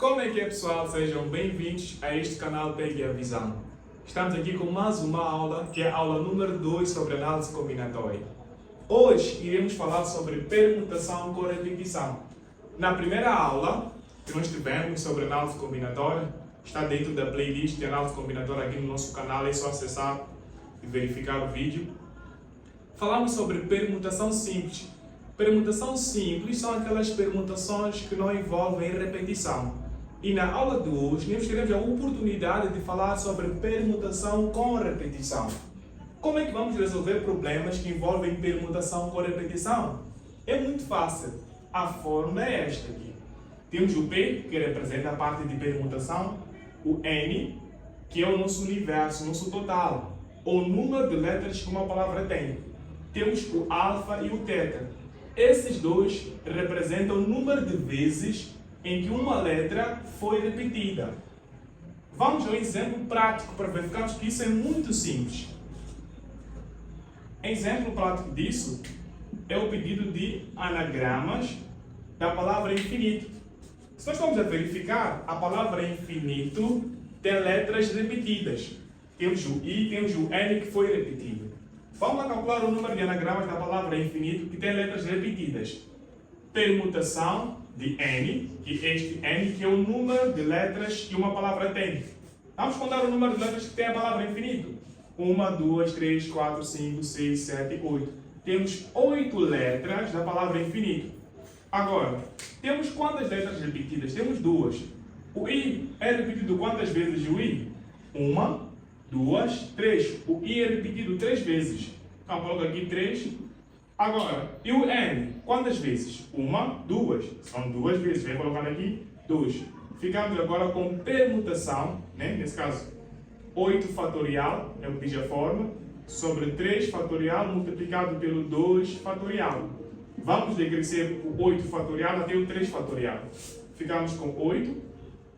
Como é que é, pessoal? Sejam bem-vindos a este canal Pegue a Visão. Estamos aqui com mais uma aula, que é a aula número 2 sobre análise combinatória. Hoje iremos falar sobre permutação com repetição. Na primeira aula que nós tivemos sobre análise combinatória, está dentro da playlist de análise combinatória aqui no nosso canal, é só acessar e verificar o vídeo. Falamos sobre permutação simples. Permutação simples são aquelas permutações que não envolvem repetição. E na aula de hoje, nós teremos a oportunidade de falar sobre permutação com repetição. Como é que vamos resolver problemas que envolvem permutação com repetição? É muito fácil. A fórmula é esta aqui. Temos o P, que representa a parte de permutação, o N, que é o nosso universo, o nosso total, o número de letras que uma palavra tem. Temos o alfa e o teta. Esses dois representam o número de vezes em que uma letra foi repetida. Vamos ao exemplo prático para verificarmos que isso é muito simples. Exemplo prático disso é o pedido de anagramas da palavra infinito. Se nós vamos a verificar, a palavra infinito tem letras repetidas. Temos o I, temos o N que foi repetido. Vamos calcular o número de anagramas da palavra infinito que tem letras repetidas. Permutação de N, que este N que é o número de letras que uma palavra tem. Vamos contar o número de letras que tem a palavra infinito. 1, 2, 3, 4, 5, 6, 7, 8. Temos 8 letras da palavra infinito. Agora, temos quantas letras repetidas? Temos 2. O I é repetido quantas vezes o I? 1, 2, 3. O I é repetido 3 vezes. Então, coloco aqui 3. Agora, e o N? Quantas vezes? 1, 2. São 2 vezes. Vem colocar aqui 2. Ficamos agora com permutação, né? Nesse caso, 8 fatorial, é o que diz a forma, sobre 3 fatorial multiplicado pelo 2 fatorial. Vamos decrescer o 8 fatorial até o 3 fatorial. Ficamos com 8,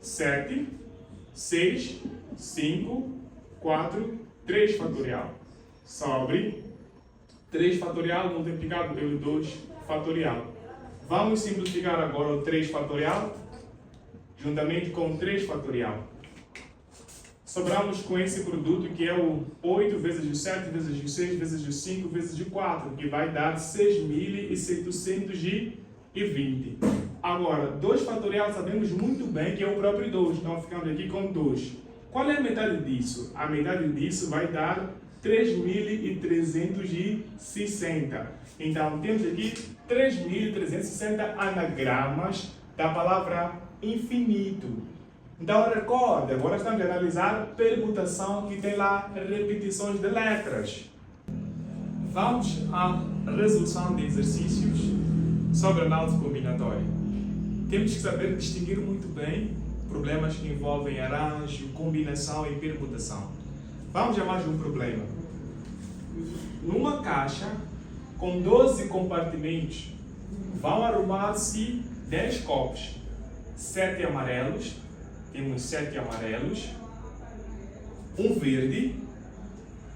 7, 6, 5, 4, 3 fatorial. Sobre 3 fatorial multiplicado pelo 2 fatorial. Vamos simplificar agora o 3 fatorial, juntamente com o 3 fatorial. Sobramos com esse produto que é o 8 vezes o 7 vezes o 6 vezes o 5 vezes o 4, que vai dar 6.720. Agora, 2 fatorial sabemos muito bem que é o próprio 2, então ficamos aqui com 2. Qual é a metade disso? A metade disso vai dar 3.360. Então, temos aqui 3.360 anagramas da palavra infinito. Então, recorda, agora estamos a analisar permutação que tem lá repetições de letras. Vamos à resolução de exercícios sobre análise combinatória. Temos que saber distinguir muito bem problemas que envolvem arranjo, combinação e permutação. Vamos a mais um problema. Numa caixa com 12 compartimentos, vão arrumar-se 10 copos. 7 amarelos, temos 7 amarelos, um verde,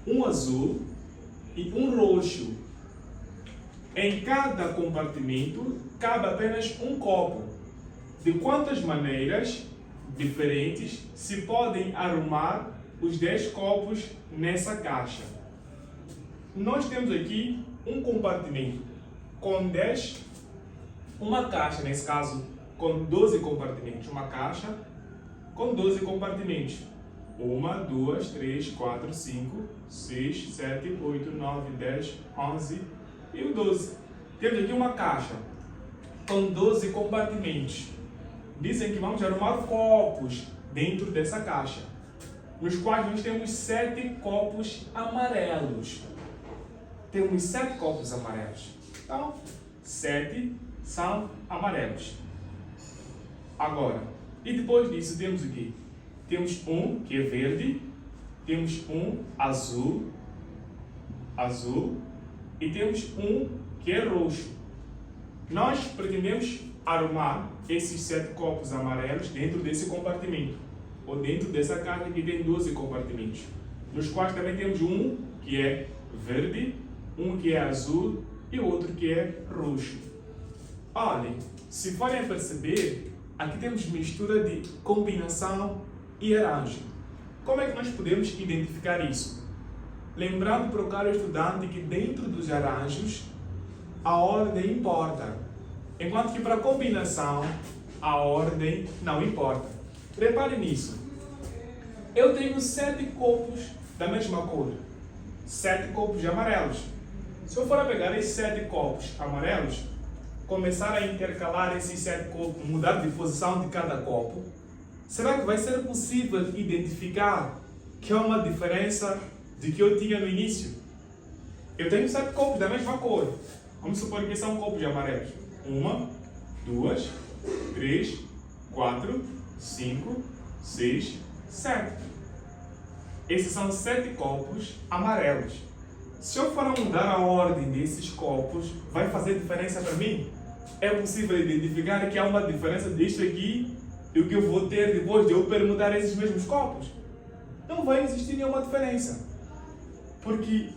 um azul e um roxo. Em cada compartimento cabe apenas um copo. De quantas maneiras diferentes se podem arrumar os 10 copos nessa caixa? Nós temos aqui um compartimento com 10, uma caixa, nesse caso, com 12 compartimentos. Uma caixa com 12 compartimentos. 1, 2, 3, 4, 5, 6, 7, 8, 9, 10, 11 e o 12. Temos aqui uma caixa com 12 compartimentos. Dizem que vamos arrumar copos dentro dessa caixa, nos quais nós temos 7 copos amarelos. Temos 7 copos amarelos. Então, 7 são amarelos. Agora, e depois disso temos o quê? Temos um que é verde, temos um azul, e temos um que é roxo. Nós pretendemos arrumar esses 7 copos amarelos dentro desse compartimento, ou dentro dessa caixa que tem 12 compartimentos, nos quais também temos um que é verde, um que é azul e outro que é roxo. Olhem, se forem perceber, aqui temos mistura de combinação e arranjo. Como é que nós podemos identificar isso? Lembrando para o caro estudante que dentro dos arranjos, a ordem importa. Enquanto que para a combinação, a ordem não importa. Repare nisso. Eu tenho 7 copos da mesma cor. 7 copos amarelos. Se eu for a pegar esses 7 copos amarelos, começar a intercalar esses 7 copos, mudar de posição de cada copo, será que vai ser possível identificar que há uma diferença de que eu tinha no início? Eu tenho 7 copos da mesma cor. Vamos supor que são copos amarelos. 1, 2, 3, 4, 5, 6, 7. Esses são 7 copos amarelos. Se eu for mudar a ordem desses copos, vai fazer diferença para mim? É possível identificar que há uma diferença disto aqui e o que eu vou ter depois de eu permutar esses mesmos copos? Não vai existir nenhuma diferença. Porque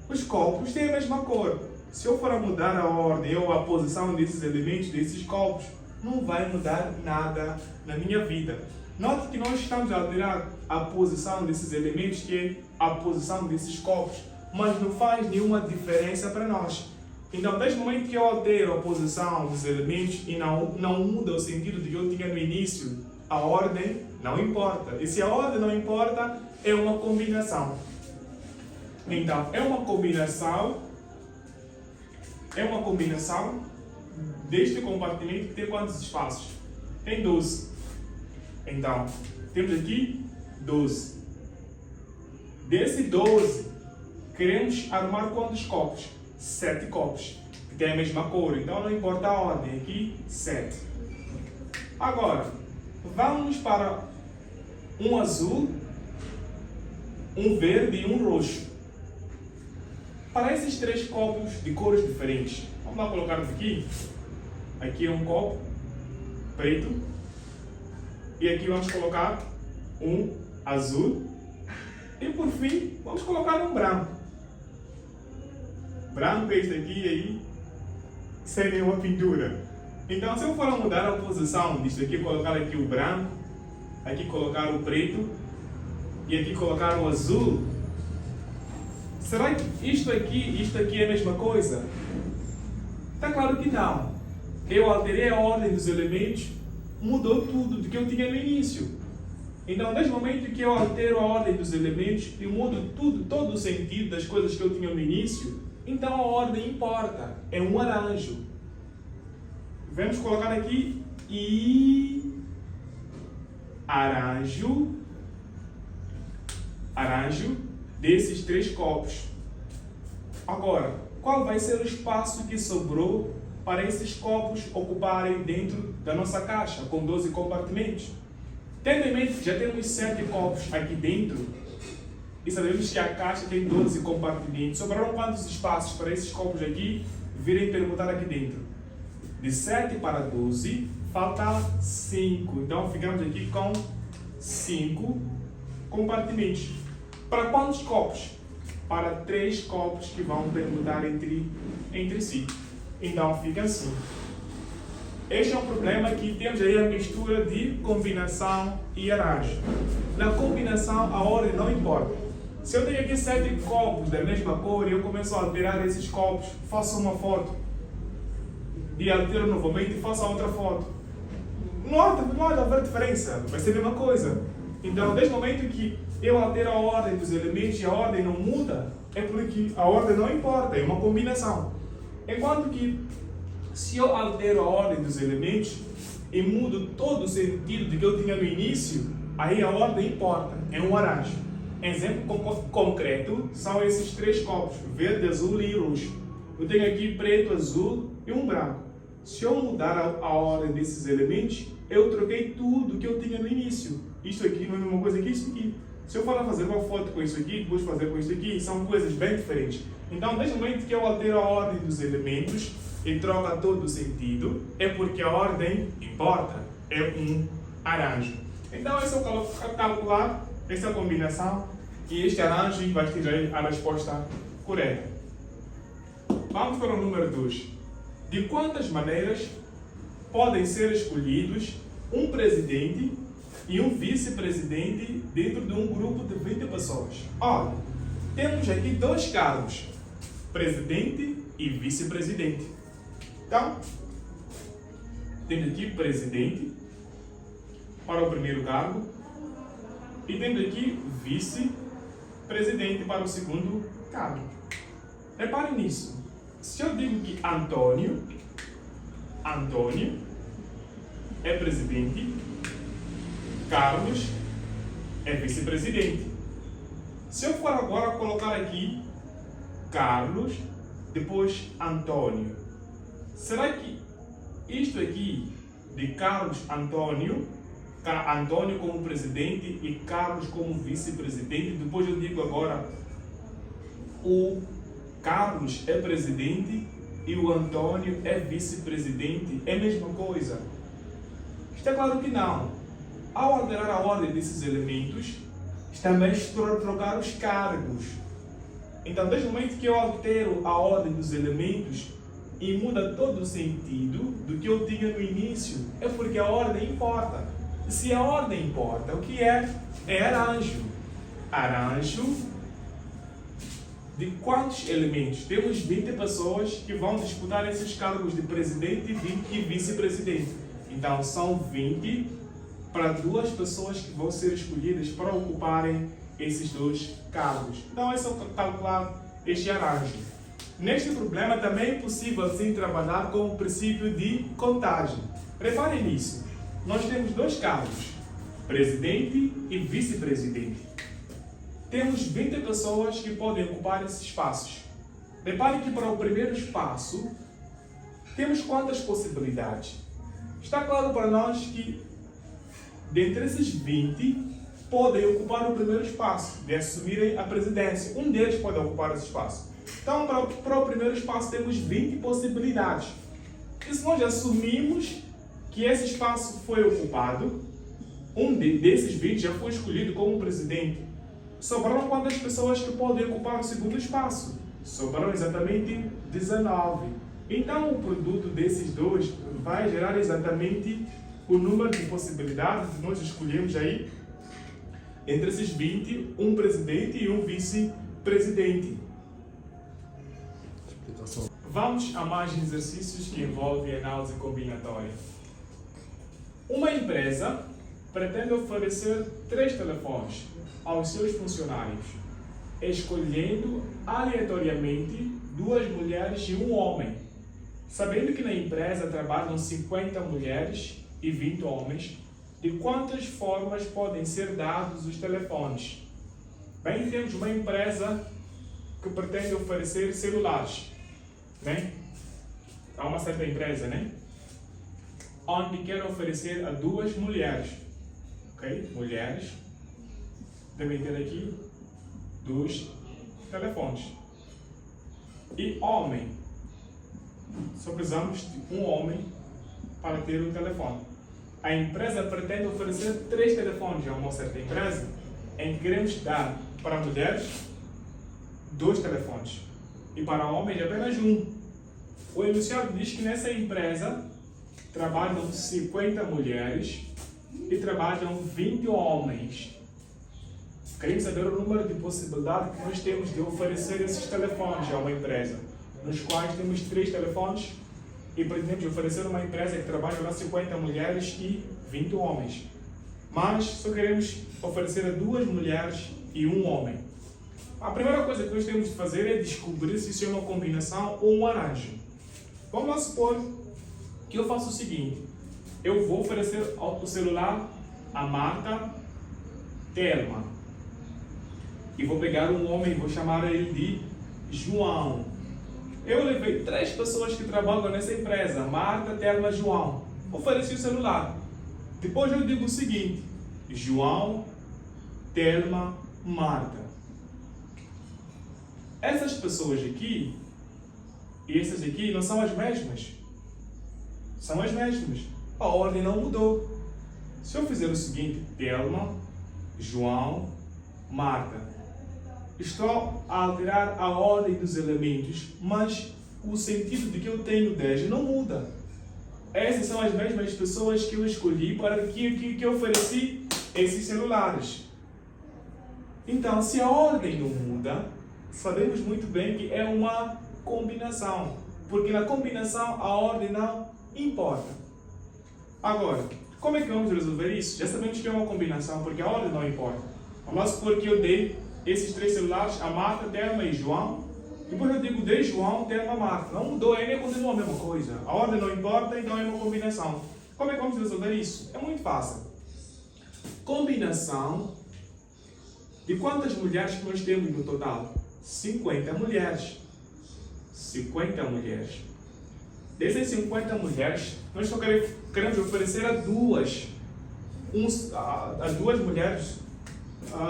os copos têm a mesma cor. Se eu for mudar a ordem ou a posição desses elementos, desses copos, não vai mudar nada na minha vida. Note que nós estamos a alterar a posição desses elementos, que é a posição desses copos, mas não faz nenhuma diferença para nós. Então, desde o momento que eu altero a posição dos elementos e não muda o sentido que eu tinha no início, a ordem não importa. E se a ordem não importa, é uma combinação. Então, é uma combinação deste compartimento que tem quantos espaços? Tem 12. Então, temos aqui 12. Desse 12, queremos arrumar quantos copos? 7 copos, que tem a mesma cor, então não importa a ordem, aqui 7. Agora, vamos para um azul, um verde e um roxo. Para esses 3 copos de cores diferentes, vamos lá colocar aqui. Aqui é um copo preto e aqui vamos colocar um azul e por fim vamos colocar um branco. Branco é este aqui aí, sem nenhuma pintura. Então, se eu for mudar a posição disto aqui, colocar aqui o branco, aqui colocar o preto e aqui colocar o azul, será que isto aqui é a mesma coisa? Está claro que não. Eu alterei a ordem dos elementos, mudou tudo do que eu tinha no início. Então, desde o momento que eu altero a ordem dos elementos e mudo tudo, todo o sentido das coisas que eu tinha no início, então a ordem importa, é um arranjo. Vamos colocar aqui e arranjo desses 3 copos. Agora, qual vai ser o espaço que sobrou para esses copos ocuparem dentro da nossa caixa com 12 compartimentos? Tendo em mente que já temos 7 copos aqui dentro, e sabemos que a caixa tem 12 compartimentos. Sobraram quantos espaços para esses copos aqui virem permutar aqui dentro? De 7 para 12, falta 5. Então ficamos aqui com 5 compartimentos. Para quantos copos? Para 3 copos que vão permutar entre si. Então fica assim. Este é um problema que temos aí a mistura de combinação e arranjo. Na combinação a ordem não importa. Se eu tenho aqui 7 copos da mesma cor e eu começo a alterar esses copos, faço uma foto e altero novamente e faço a outra foto, não há de haver diferença, vai ser a mesma coisa. Então, desde o momento que eu altero a ordem dos elementos e a ordem não muda, é porque a ordem não importa, é uma combinação. Enquanto que, se eu altero a ordem dos elementos e mudo todo o sentido de que eu tinha no início, aí a ordem importa, é um arranjo. Exemplo concreto são esses 3 copos, verde, azul e roxo. Eu tenho aqui preto, azul e um branco. Se eu mudar a ordem desses elementos, eu troquei tudo que eu tinha no início. Isto aqui não é a mesma coisa que isso aqui. Se eu for fazer uma foto com isso aqui, depois fazer com isso aqui, são coisas bem diferentes. Então, desde o momento que eu altero a ordem dos elementos e troca todo o sentido, é porque a ordem importa, é um arranjo. Então, é só calcular essa combinação e este arranjo vai ter a resposta correta. Vamos para o número 2. De quantas maneiras podem ser escolhidos um presidente e um vice-presidente dentro de um grupo de 20 pessoas. Olha, temos aqui dois cargos, presidente e vice-presidente. Então, temos aqui presidente para o primeiro cargo e temos aqui vice-presidente para o segundo cargo. Reparem nisso. Se eu digo que Antônio é presidente, Carlos é vice-presidente. Se eu for agora colocar aqui Carlos, depois Antônio, será que isto aqui de Carlos Antônio como presidente e Carlos como vice-presidente, depois eu digo agora o Carlos é presidente e o Antônio é vice-presidente, é a mesma coisa? Está claro que não. Ao alterar a ordem desses elementos, também trocar os cargos. Então, desde o momento que eu altero a ordem dos elementos e muda todo o sentido do que eu tinha no início, é porque a ordem importa. Se a ordem importa, o que é? É arranjo. Arranjo de quantos elementos? Temos 20 pessoas que vão disputar esses cargos de presidente e vice-presidente. Então, são 20 para duas pessoas que vão ser escolhidas para ocuparem esses dois cargos. Então, é só calcular este arranjo. Neste problema, também é possível sim trabalhar com o princípio de contagem. Reparem nisso. Nós temos dois cargos, presidente e vice-presidente. Temos 20 pessoas que podem ocupar esses espaços. Reparem que para o primeiro espaço, temos quantas possibilidades? Está claro para nós que, dentre esses 20, podem ocupar o primeiro espaço, de assumirem a presidência. Um deles pode ocupar esse espaço. Então, para o primeiro espaço, temos 20 possibilidades. E se nós assumimos que esse espaço foi ocupado, desses 20 já foi escolhido como presidente, sobraram quantas pessoas que podem ocupar o segundo espaço? Sobraram exatamente 19. Então, o produto desses dois vai gerar exatamente o número de possibilidades que nós escolhemos aí entre esses 20, um presidente e um vice-presidente. Vamos a mais exercícios que envolvem análise combinatória. Uma empresa pretende oferecer 3 telefones aos seus funcionários, escolhendo aleatoriamente 2 mulheres e um homem. Sabendo que na empresa trabalham 50 mulheres e 20 homens, de quantas formas podem ser dados os telefones? Bem, temos uma empresa que pretende oferecer celulares, né? Há uma certa empresa, né? Onde quer oferecer a 2 mulheres, ok? Mulheres devem ter aqui 2 telefones. E homem, só precisamos de um homem para ter um telefone. A empresa pretende oferecer 3 telefones a uma certa empresa em que queremos dar para mulheres 2 telefones e para homens apenas um. O enunciado diz que nessa empresa trabalham 50 mulheres e trabalham 20 homens. Queremos saber o número de possibilidades que nós temos de oferecer esses telefones a uma empresa, nos quais temos 3 telefones e pretendemos oferecer uma empresa que trabalha lá 50 mulheres e 20 homens. Mas só queremos oferecer a 2 mulheres e um homem. A primeira coisa que nós temos de fazer é descobrir se isso é uma combinação ou um arranjo. Vamos lá supor que eu faço o seguinte: eu vou oferecer o celular à Marta Telma e vou pegar um homem e vou chamar ele de João. Eu levei 3 pessoas que trabalham nessa empresa, Marta, Telma, João. Ofereci o celular. Depois eu digo o seguinte: João, Telma, Marta. Essas pessoas aqui e essas aqui não são as mesmas. São as mesmas. A ordem não mudou. Se eu fizer o seguinte: Telma, João, Marta, estou a alterar a ordem dos elementos, mas o sentido de que eu tenho 10 não muda. essas são as mesmas pessoas que eu escolhi para que ofereci esses celulares. Então, se a ordem não muda, sabemos muito bem que é uma combinação. Porque na combinação a ordem não importa. Agora, como é que vamos resolver isso? Já sabemos que é uma combinação, porque a ordem não importa. Vamos supor que eu dei esses 3 celulares a Marta, Telma e João. Depois eu digo dei João, Telma, Marta. Não mudou, ainda continua a mesma coisa. A ordem não importa, então é uma combinação. Como é que vamos resolver isso? É muito fácil. Combinação de quantas mulheres que nós temos no total? 50 mulheres. 50 mulheres. Dessas 50 mulheres, nós só queremos oferecer a duas mulheres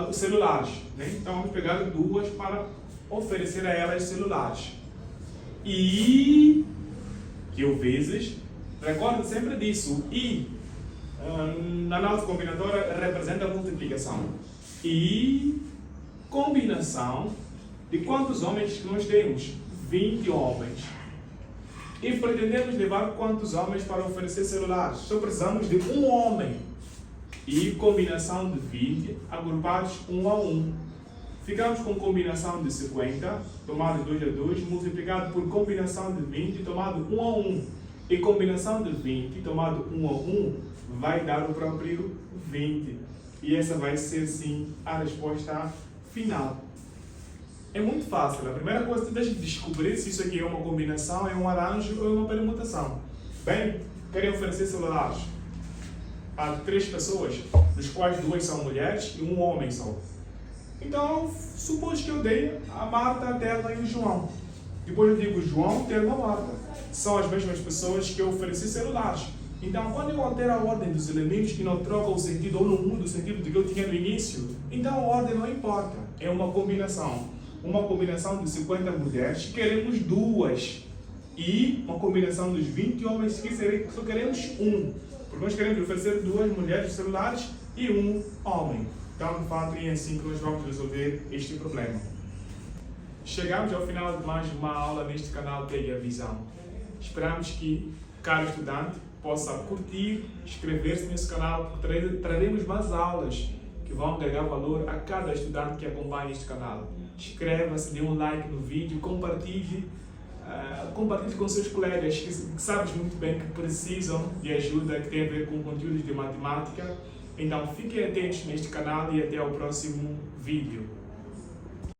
os celulares. Né? Então vamos pegar duas para oferecer a elas celulares. E que eu vezes, recordo sempre disso, e na análise combinatória representa a multiplicação. E combinação de quantos homens que nós temos? 20 homens. E pretendemos levar quantos homens para oferecer celulares? Só precisamos de um homem. E combinação de 20 agrupados 1 a 1. Ficamos com combinação de 50, tomado 2 a 2, multiplicado por combinação de 20, tomado 1 a 1. E combinação de 20, tomado 1 a 1, vai dar o próprio 20. E essa vai ser, sim, a resposta final. É muito fácil. A primeira coisa que tu tens que descobrir se isso aqui é uma combinação, é um arranjo ou é uma permutação. Bem, querem oferecer celulares a 3 pessoas, dos quais 2 são mulheres e um homem só. Então, supõe que eu dei a Marta, a Telma e o João. Depois eu digo João, Telma, Marta. São as mesmas pessoas que eu ofereci celulares. Então, quando eu altero a ordem dos elementos que não trocam o sentido ou não mudam o sentido do que eu tinha no início, então a ordem não importa. É uma combinação. Uma combinação de 50 mulheres, queremos 2. E uma combinação dos 20 homens, que só queremos 1. Porque nós queremos oferecer 2 mulheres celulares e 1 homem. Então, de fato, é assim que nós vamos resolver este problema. Chegamos ao final de mais uma aula neste canal Pegue a Visão. Esperamos que, caro estudante, possa curtir, inscrever-se nesse canal, porque traremos mais aulas que vão agregar valor a cada estudante que acompanha este canal. Inscreva-se, dê um like no vídeo, compartilhe com seus colegas que sabes muito bem que precisam de ajuda que tem a ver com conteúdos de matemática. Então fiquem atentos neste canal e até ao próximo vídeo.